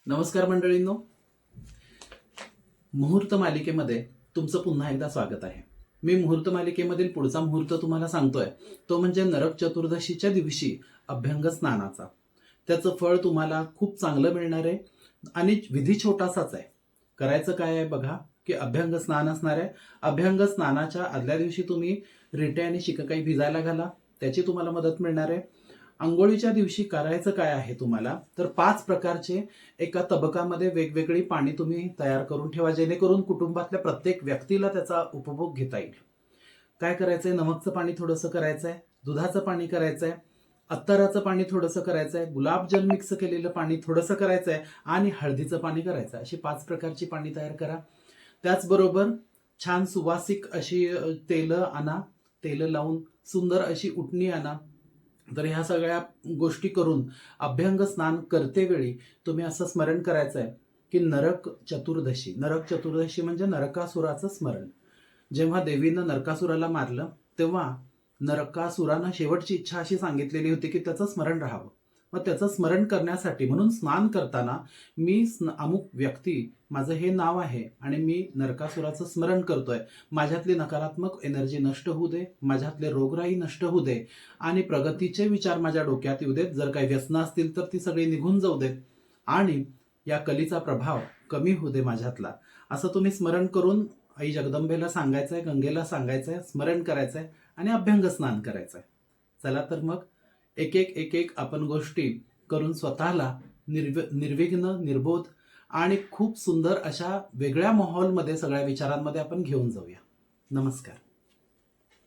नमस्कार मंडळींनो, मुहूर्त मालिकेमध्ये तुमचं पुन्हा एकदा स्वागत आहे. मी मुहूर्त मालिकेमधील पुढचा मुहूर्त तुम्हाला सांगतोय तो म्हणजे नरक चतुर्दशीच्या दिवशी अभ्यंग स्नानाचा. त्याचं फळ तुम्हाला खूप चांगलं मिळणार आहे आणि विधी छोटासाच आहे. करायचं काय आहे बघा, की अभ्यंग स्नान असणार आहे. अभ्यंग स्नानाच्या आदल्या दिवशी तुम्ही रिटे आणि शिककाई भिजायला घाला, त्याची तुम्हाला मदत मिळणार आहे. अंघोळीच्या दिवशी करायचं काय आहे तुम्हाला, तर 5 प्रकारचे एका तबकामध्ये वेगवेगळी पाणी तुम्ही तयार करून ठेवा, जेणेकरून कुटुंबातल्या प्रत्येक व्यक्तीला त्याचा उपभोग घेता येईल. काय करायचंय, नमकचं पाणी थोडंसं करायचंय, दुधाचं पाणी करायचंय, अत्तराचं पाणी थोडंसं करायचंय, गुलाबजल मिक्स केलेलं पाणी थोडंसं करायचंय आणि हळदीचं पाणी करायचंय. अशी 5 प्रकारची पाणी तयार करा. त्याचबरोबर छान सुवासिक अशी तेल आणा, तेल लावून सुंदर अशी उटणी आणा. तर ह्या सगळ्या गोष्टी करून अभ्यंग स्नान करते वेळी तुम्ही असं स्मरण करायचं आहे की नरक चतुर्दशी. नरक चतुर्दशी म्हणजे नरकासुराचं स्मरण. जेव्हा देवीनं नरकासुराला मारलं तेव्हा नरकासुरानं शेवटची इच्छा अशी सांगितलेली होती की त्याचं स्मरण राहावं. मग त्याचं स्मरण करण्यासाठी म्हणून स्नान करताना मी अमुक व्यक्ती, माझं हे नाव आहे आणि मी नरकासुराचं स्मरण करतोय, माझ्यातली नकारात्मक एनर्जी नष्ट होऊ दे, माझ्यातले रोगराई नष्ट होऊ दे आणि प्रगतीचे विचार माझ्या डोक्यात येऊ देत. जर काही व्यसनं असतील तर ती सगळी निघून जाऊ देत आणि या कलीचा प्रभाव कमी होऊ दे माझ्यातला, असं तुम्ही स्मरण करून आई जगदंबेला सांगायचंय, गंगेला सांगायचंय, स्मरण करायचंय आणि अभ्यंग स्नान करायचंय. चला तर मग एक एक एक एक आपण गोष्टी करून स्वतःला निर्विघ्न, निर्बोध आणि खूप सुंदर अशा वेगळ्या माहोलमध्ये, सगळ्या विचारांमध्ये आपण घेऊन जाऊया. नमस्कार.